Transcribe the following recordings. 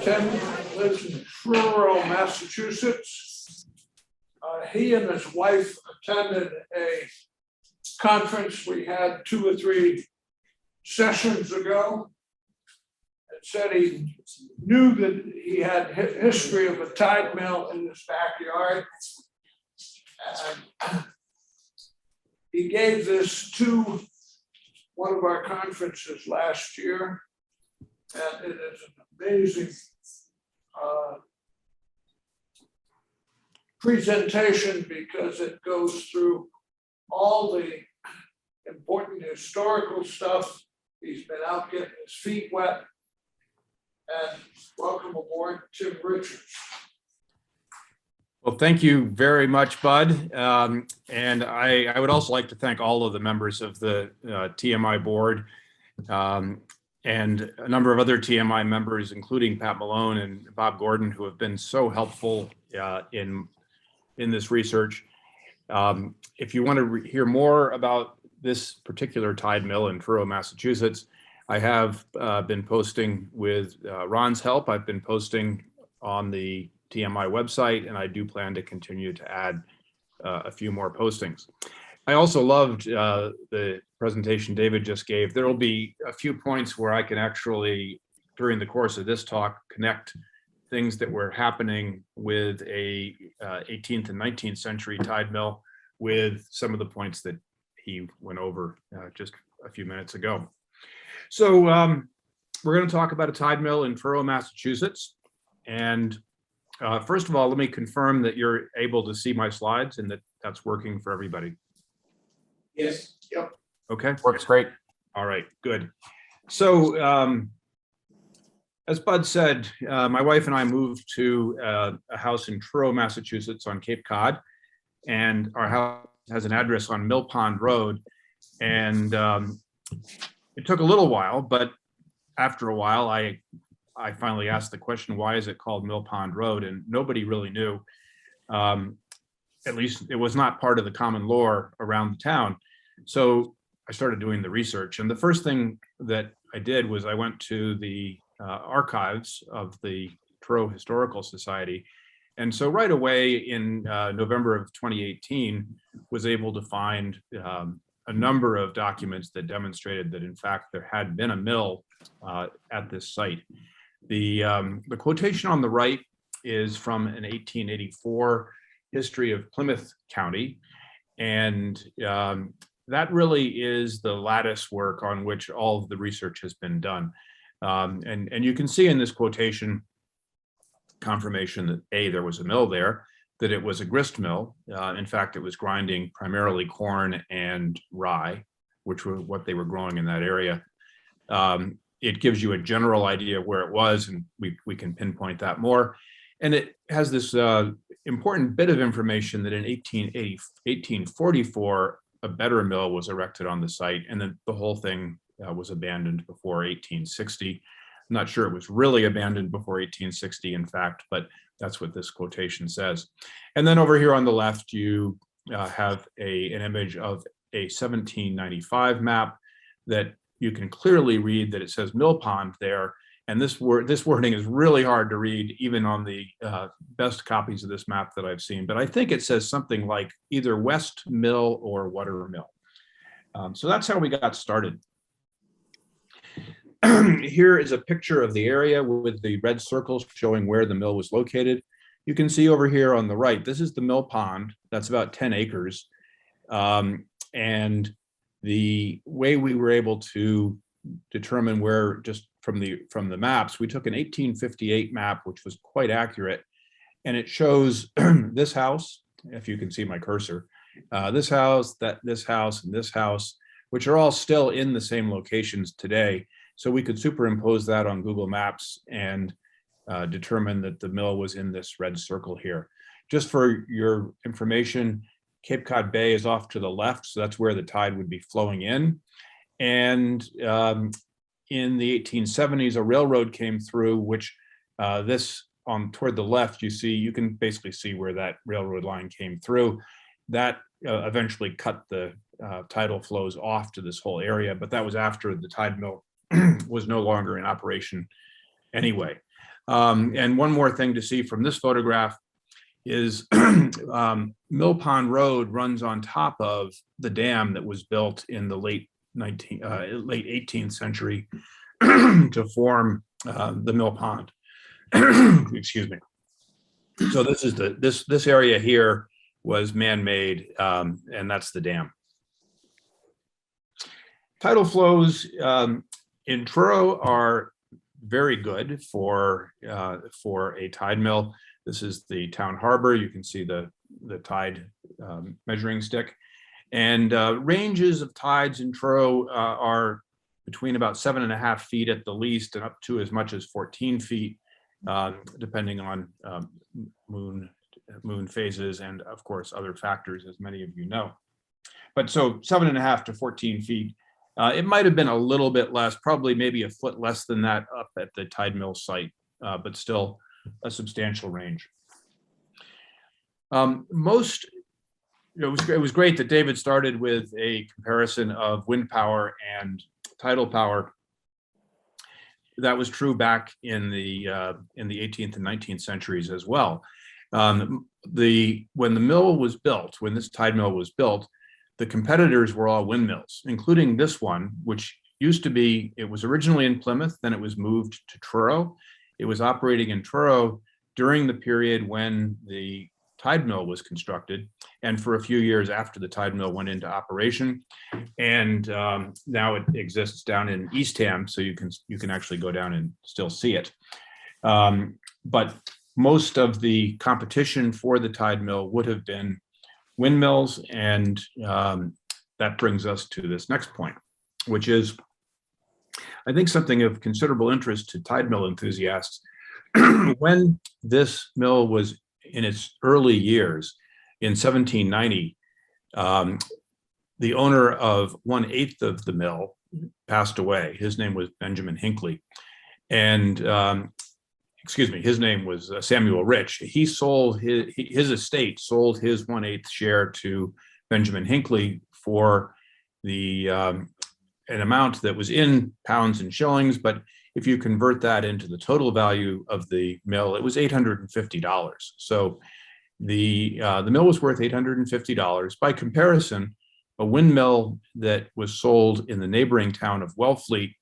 Tim lives in Truro, Massachusetts. He and his wife attended a conference we had 2 or 3 sessions ago. And said he knew that he had history of a tide mill in his backyard. And he gave this to one of our conferences last year. And it is an amazing presentation because it goes through all the important historical stuff. He's been out getting his feet wet. And welcome aboard, Tim Richards. Well, thank you very much, Bud. And I would also like to thank all of the members of the TMI board and a number of other TMI members, including Pat Malone and Bob Gordon, who have been so helpful in this research. If you want to hear more about this particular tide mill in Truro, Massachusetts, I have been posting with Ron's help. I've been posting on the TMI website, and I do plan to continue to add a few more postings. I also loved the presentation David just gave. There will be a few points where I can actually, during the course of this talk, connect things that were happening with a 18th and 19th century tide mill with some of the points that he went over just a few minutes ago. So we're going to talk about a tide mill in Truro, Massachusetts. And first of all, let me confirm that you're able to see my slides and that that's working for everybody. Yes. Yep. Okay. Works great. All right, good. So as Bud said, my wife and I moved to a house in Truro, Massachusetts on Cape Cod. And our house has an address on Mill Pond Road. And it took a little while, but after a while, I finally asked the question, why is it called Mill Pond Road? And nobody really knew. At least it was not part of the common lore around the town. So I started doing the research. And the first thing that I did was I went to the archives of the Truro Historical Society. And so right away in November of 2018, was able to find a number of documents that demonstrated that in fact there had been a mill at this site. The quotation on the right is from an 1884 history of Plymouth County. And that really is the lattice work on which all of the research has been done. And you can see in this quotation confirmation that A, there was a mill there, that it was a grist mill. In fact, it was grinding primarily corn and rye, which were what they were growing in that area. It gives you a general idea of where it was, and we can pinpoint that more. And it has this important bit of information that in 1844, a better mill was erected on the site, and then the whole thing was abandoned before 1860. I'm not sure it was really abandoned before 1860, in fact, but that's what this quotation says. And then over here on the left, you have an image of a 1795 map that you can clearly read that it says Mill Pond there. And this wording is really hard to read, even on the best copies of this map that I've seen. But I think it says something like either West Mill or Water Mill. So that's how we got started. Here is a picture of the area with the red circles showing where the mill was located. You can see over here on the right, this is the mill pond. That's about 10 acres. And the way we were able to determine where, just from the maps, we took an 1858 map, which was quite accurate. And it shows this house, if you can see my cursor, this house, this house, and this house, which are all still in the same locations today. So we could superimpose that on Google Maps and determine that the mill was in this red circle here. Just for your information, Cape Cod Bay is off to the left, so that's where the tide would be flowing in. And in the 1870s, a railroad came through, which toward the left, you can basically see where that railroad line came through. That eventually cut the tidal flows off to this whole area, but that was after the tide mill was no longer in operation anyway. And one more thing to see from this photograph is Mill Pond Road runs on top of the dam that was built in the late 18th century to form the Mill Pond. Excuse me. So this is this area here was man-made, and that's the dam. Tidal flows in Truro are very good for a tide mill. This is the town harbor. You can see the tide measuring stick, and ranges of tides in Truro are between about 7.5 feet at the least, and up to as much as 14 feet, depending on moon phases and, of course, other factors, as many of you know. But so 7.5 to 14 feet. It might have been a little bit less, probably maybe a foot less than that up at the tide mill site, but still a substantial range. It was great that David started with a comparison of wind power and tidal power. That was true back in the 18th and 19th centuries as well. When the mill was built, when this tide mill was built, the competitors were all windmills, including this one, which used to be, it was originally in Plymouth, then it was moved to Truro. It was operating in Truro during the period when the tide mill was constructed, and for a few years after the tide mill went into operation. And now it exists down in Eastham, so you can actually go down and still see it. But most of the competition for the tide mill would have been windmills, and that brings us to this next point, which is, I think, something of considerable interest to tide mill enthusiasts. When this mill was in its early years, in 1790, the owner of 1/8 of the mill passed away. His name was Benjamin Hinckley, and excuse me, his name was Samuel Rich. He sold his estate, sold his 1/8 share to Benjamin Hinckley for an amount that was in pounds and shillings, but if you convert that into the total value of the mill, it was $850. So the mill was worth $850. By comparison, a windmill that was sold in the neighboring town of Wellfleet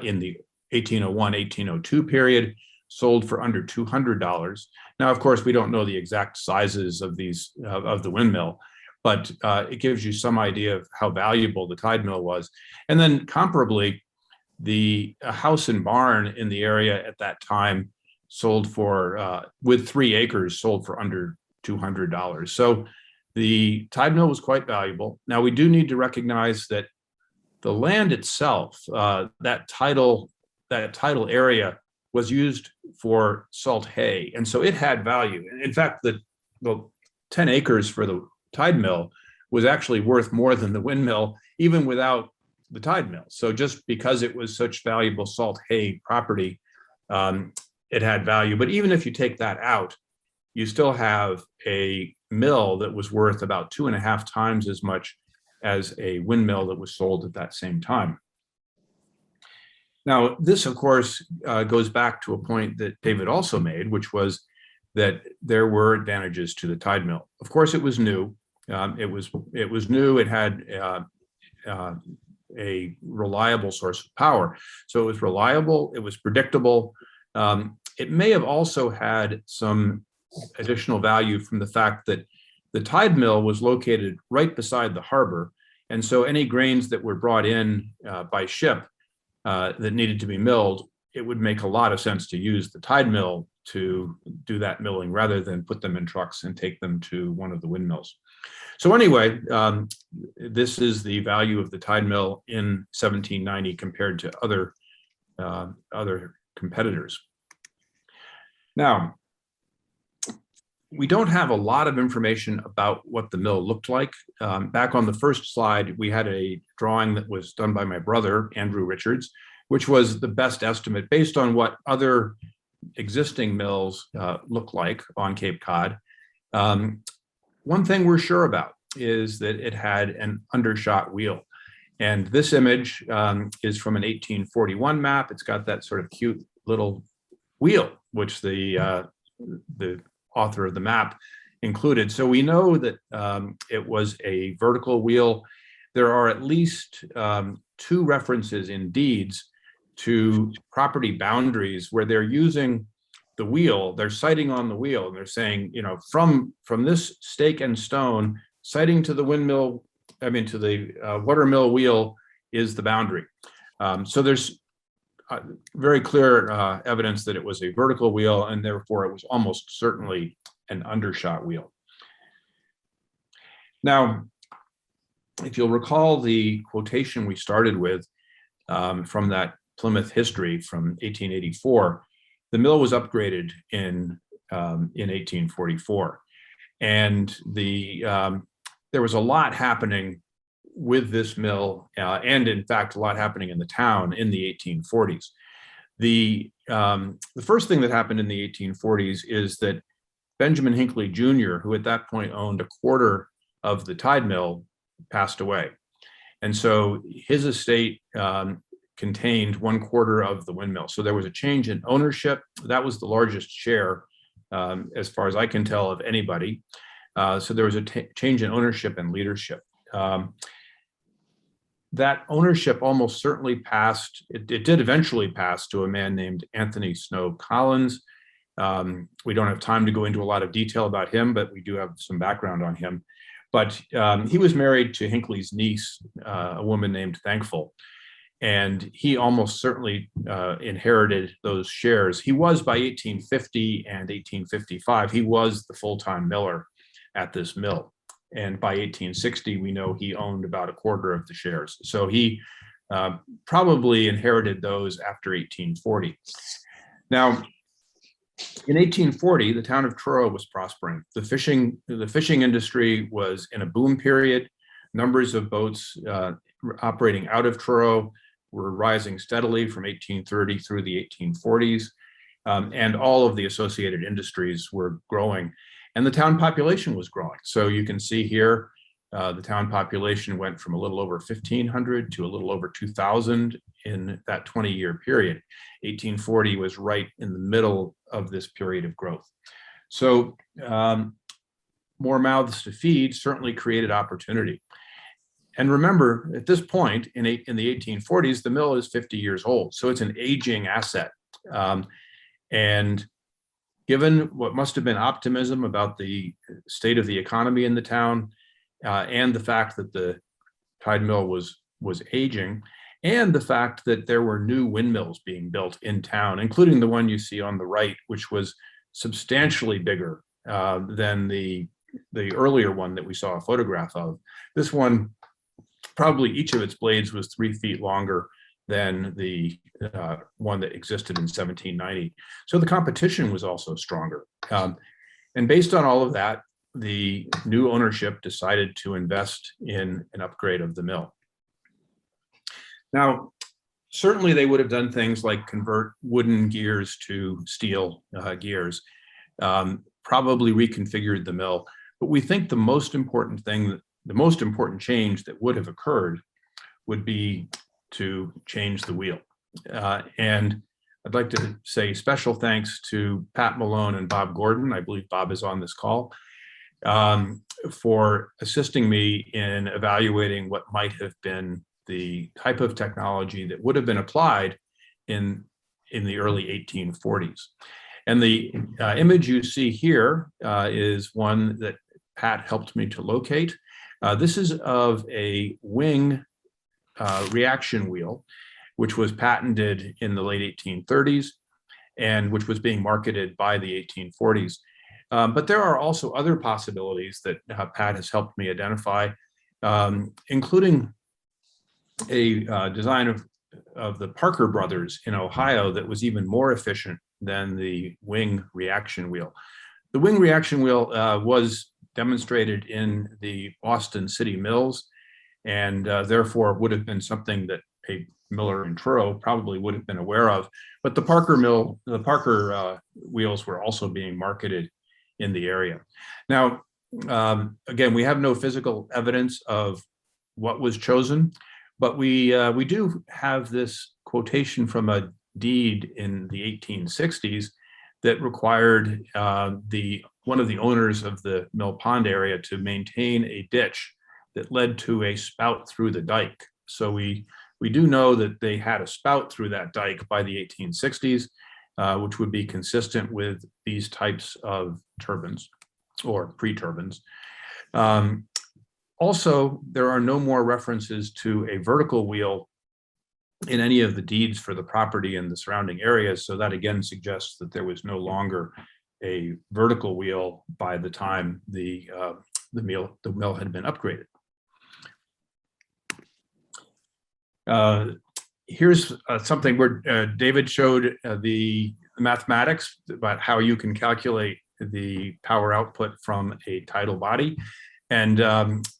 in the 1801, 1802 period sold for under $200. Now, of course, we don't know the exact sizes of these of the windmill, but it gives you some idea of how valuable the tide mill was. And then comparably, the house and barn in the area at that time sold for, with 3 acres, sold for under $200. So the tide mill was quite valuable. Now, we do need to recognize that the land itself, that tidal area, was used for salt hay, and so it had value. In fact, the 10 acres for the tide mill was actually worth more than the windmill, even without the tide mill. So just because it was such valuable salt hay property, it had value. But even if you take that out, you still have a mill that was worth about 2.5 times as much as a windmill that was sold at that same time. Now, this, of course, goes back to a point that David also made, which was that there were advantages to the tide mill. Of course, it was new. It was new. It had a reliable source of power. So it was reliable. It was predictable. It may have also had some additional value from the fact that the tide mill was located right beside the harbor. And so any grains that were brought in by ship that needed to be milled, it would make a lot of sense to use the tide mill to do that milling rather than put them in trucks and take them to one of the windmills. So anyway, this is the value of the tide mill in 1790 compared to other competitors. Now, we don't have a lot of information about what the mill looked like. Back on the first slide, we had a drawing that was done by my brother, Andrew Richards, which was the best estimate based on what other existing mills look like on Cape Cod. One thing we're sure about is that it had an undershot wheel. And this image is from an 1841 map. It's got that sort of cute little wheel, which the author of the map included. So we know that it was a vertical wheel. There are at least two references in deeds to property boundaries where they're using the wheel, they're sighting on the wheel, and they're saying, you know, from this stake and stone, sighting to the windmill, I mean, to the watermill wheel is the boundary. So there's very clear evidence that it was a vertical wheel, and therefore it was almost certainly an undershot wheel. Now, if you'll recall the quotation we started with from that Plymouth history from 1884, the mill was upgraded in 1844, and there was a lot happening with this mill, and in fact, a lot happening in the town in the 1840s. The first thing that happened in the 1840s is that Benjamin Hinckley Jr., who at that point owned a quarter of the tide mill, passed away. And so his estate contained 1/4 of the windmill. So there was a change in ownership. That was the largest share, as far as I can tell, of anybody. So there was a change in ownership and leadership. That ownership almost certainly passed, it did eventually pass to a man named Anthony Snow Collins. We don't have time to go into a lot of detail about him, but we do have some background on him. But he was married to Hinckley's niece, a woman named Thankful, and he almost certainly inherited those shares. He was, by 1850 and 1855, he was the full-time miller at this mill. And by 1860, we know he owned about 1/4 of the shares. So he probably inherited those after 1840. Now, in 1840, the town of Truro was prospering. The fishing industry was in a boom period. Numbers of boats operating out of Truro were rising steadily from 1830 through the 1840s, and all of the associated industries were growing, and the town population was growing. So you can see here, the town population went from a little over 1,500 to a little over 2,000 in that 20-year period. 1840 was right in the middle of this period of growth. So more mouths to feed certainly created opportunity. And remember, at this point in the 1840s, the mill is 50 years old, so it's an aging asset. And given what must have been optimism about the state of the economy in the town, and the fact that the tide mill was aging, and the fact that there were new windmills being built in town, including the one you see on the right, which was substantially bigger than the earlier one that we saw a photograph of. This one, probably each of its blades was 3 feet longer than the one that existed in 1790. So the competition was also stronger. And based on all of that, the new ownership decided to invest in an upgrade of the mill. Now, certainly they would have done things like convert wooden gears to steel gears, probably reconfigured the mill. But we think the most important thing, the most important change that would have occurred would be to change the wheel. And I'd like to say special thanks to Pat Malone and Bob Gordon. I believe Bob is on this call, for assisting me in evaluating what might have been the type of technology that would have been applied in the early 1840s. And the image you see here is one that Pat helped me to locate. This is of a wing reaction wheel, which was patented in the late 1830s and which was being marketed by the 1840s. But there are also other possibilities that Pat has helped me identify, including a design of the Parker brothers in Ohio that was even more efficient than the wing reaction wheel. The wing reaction wheel was demonstrated in the Boston City mills, and therefore would have been something that a miller in Truro probably would have been aware of. But the Parker wheels were also being marketed in the area. Now, again, we have no physical evidence of what was chosen, but we do have this quotation from a deed in the 1860s that required one of the owners of the Mill Pond area to maintain a ditch that led to a spout through the dike. So we do know that they had a spout through that dike by the 1860s, which would be consistent with these types of turbines or pre-turbines. Also, there are no more references to a vertical wheel in any of the deeds for the property and the surrounding areas. So that again suggests that there was no longer a vertical wheel by the time the mill had been upgraded. Here's something where David showed the mathematics about how you can calculate the power output from a tidal body. And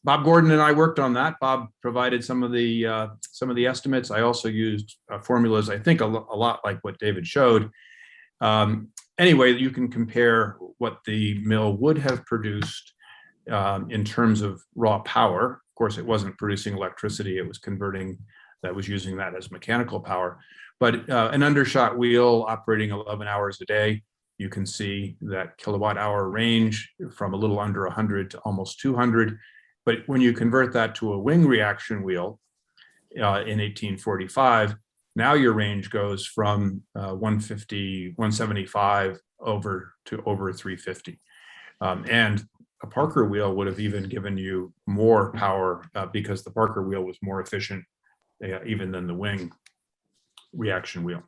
Bob Gordon and I worked on that. Bob provided some of the estimates. I also used formulas, I think a lot like what David showed. Anyway, you can compare what the mill would have produced in terms of raw power. Of course, it wasn't producing electricity, it was converting, that was using that as mechanical power. But an undershot wheel operating 11 hours a day, you can see that kilowatt hour range from a little under 100 to almost 200. But when you convert that to a wing reaction wheel in 1845, now your range goes from 150, 175 over to over 350. And a Parker wheel would have even given you more power because the Parker wheel was more efficient even than the wing reaction wheel.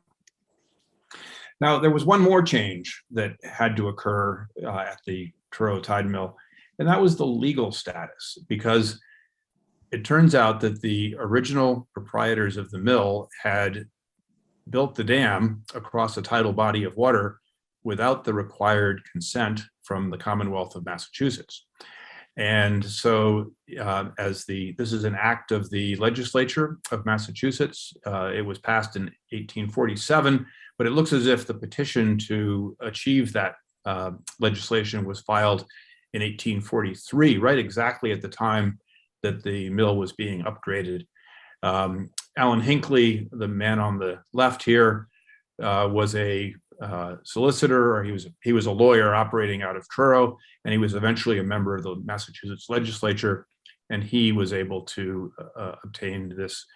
Now, there was one more change that had to occur at the Truro Tide Mill, and that was the legal status, because it turns out that the original proprietors of the mill had built the dam across a tidal body of water without the required consent from the Commonwealth of Massachusetts. And so this is an act of the legislature of Massachusetts. It was passed in 1847, but it looks as if the petition to achieve that legislation was filed in 1843, right exactly at the time that the mill was being upgraded. Alan Hinckley, the man on the left here, was a solicitor, or he was a lawyer operating out of Truro, and he was eventually a member of the Massachusetts legislature, and he was able to obtain this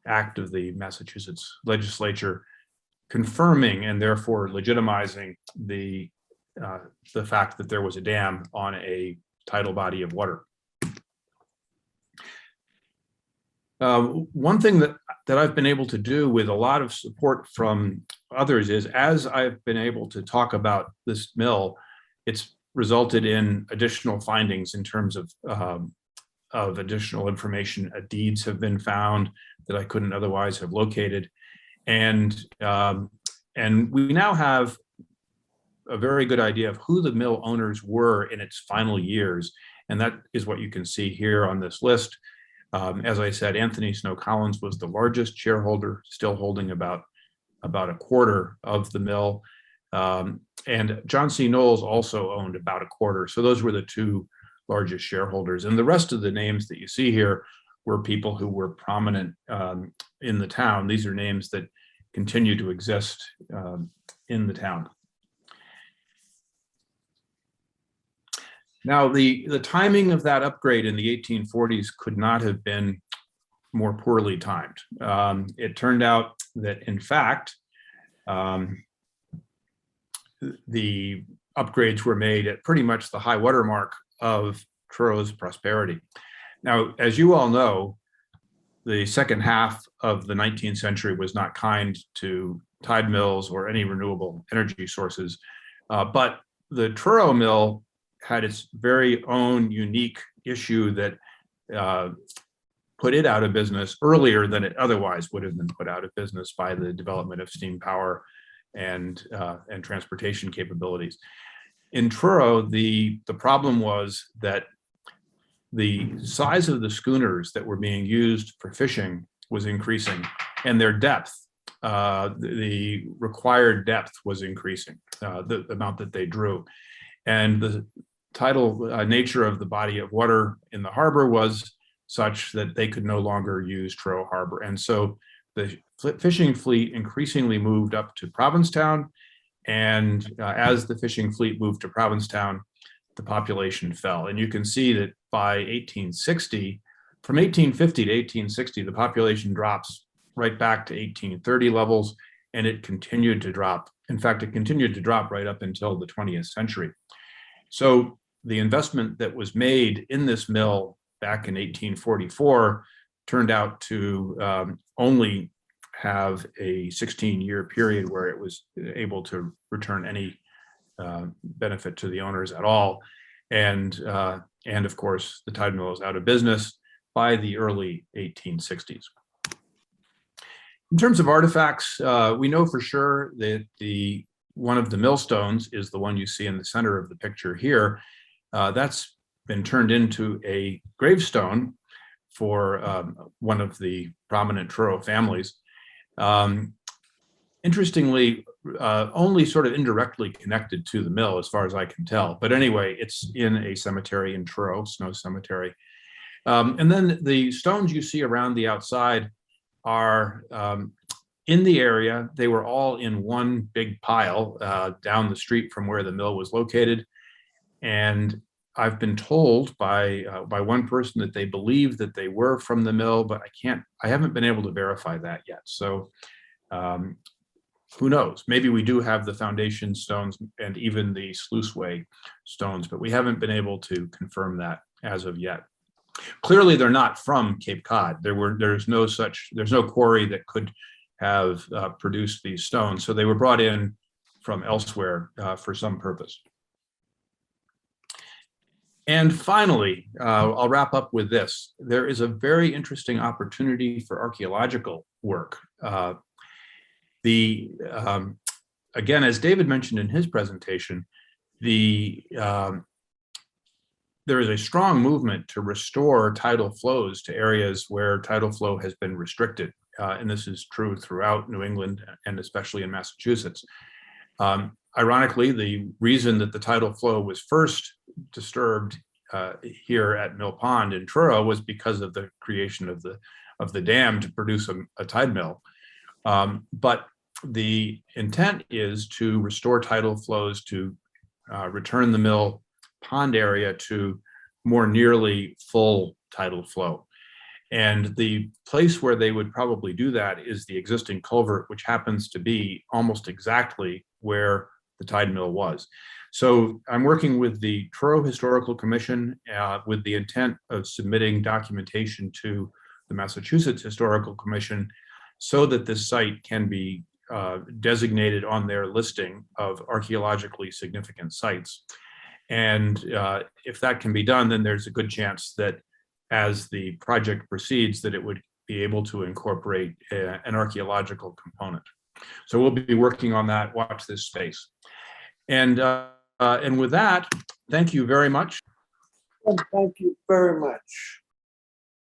act of the Massachusetts legislature confirming and therefore legitimizing the fact that there was a dam on a tidal body of water. One thing that I've been able to do with a lot of support from others is, as I've been able to talk about this mill, it's resulted in additional findings in terms of additional information. Deeds have been found that I couldn't otherwise have located. And we now have a very good idea of who the mill owners were in its final years. And that is what you can see here on this list. As I said, Anthony Snow Collins was the largest shareholder, still holding about a quarter of the mill. And John C. Knowles also owned about a quarter. So those were the two largest shareholders. And the rest of the names that you see here were people who were prominent in the town. These are names that continue to exist in the town. Now, the timing of that upgrade in the 1840s could not have been more poorly timed. It turned out that, in fact, the upgrades were made at pretty much the high watermark of Truro's prosperity. Now, as you all know, the second half of the 19th century was not kind to tide mills or any renewable energy sources, but the Truro mill had its very own unique issue that put it out of business earlier than it otherwise would have been put out of business by the development of steam power and transportation capabilities. In Truro, the problem was that the size of the schooners that were being used for fishing was increasing, and their depth, the required depth was increasing, the amount that they drew. And the tidal nature of the body of water in the harbor was such that they could no longer use Truro Harbor. And so the fishing fleet increasingly moved up to Provincetown. And as the fishing fleet moved to Provincetown, the population fell. And you can see that by 1860, from 1850 to 1860, the population drops right back to 1830 levels, and it continued to drop. In fact, it continued to drop right up until the 20th century. So the investment that was made in this mill back in 1844 turned out to only have a 16-year period where it was able to return any benefit to the owners at all. And of course, the tide mill is out of business by the early 1860s. In terms of artifacts, we know for sure that one of the millstones is the one you see in the center of the picture here. That's been turned into a gravestone for one of the prominent Truro families. Interestingly, only sort of indirectly connected to the mill as far as I can tell. But anyway, it's in a cemetery in Truro, Snow Cemetery. And then the stones you see around the outside are in the area. They were all in one big pile down the street from where the mill was located. And I've been told by one person that they believe that they were from the mill, but I haven't been able to verify that yet. So who knows? Maybe we do have the foundation stones and even the sluiceway stones, but we haven't been able to confirm that as of yet. Clearly, they're not from Cape Cod. There's no quarry that could have produced these stones. So they were brought in from elsewhere for some purpose. And finally, I'll wrap up with this. There is a very interesting opportunity for archaeological work. Again, as David mentioned in his presentation, there is a strong movement to restore tidal flows to areas where tidal flow has been restricted. And this is true throughout New England and especially in Massachusetts. Ironically, the reason that the tidal flow was first disturbed here at Mill Pond in Truro was because of the creation of the dam to produce a tide mill. But the intent is to restore tidal flows to return the mill pond area to more nearly full tidal flow. And the place where they would probably do that is the existing culvert, which happens to be almost exactly where the tide mill was. So I'm working with the Truro Historical Commission with the intent of submitting documentation to the Massachusetts Historical Commission so that this site can be designated on their listing of archaeologically significant sites. And if that can be done, then there's a good chance that as the project proceeds, that it would be able to incorporate an archaeological component. So we'll be working on that. Watch this space. And with that, thank you very much. Thank you very much.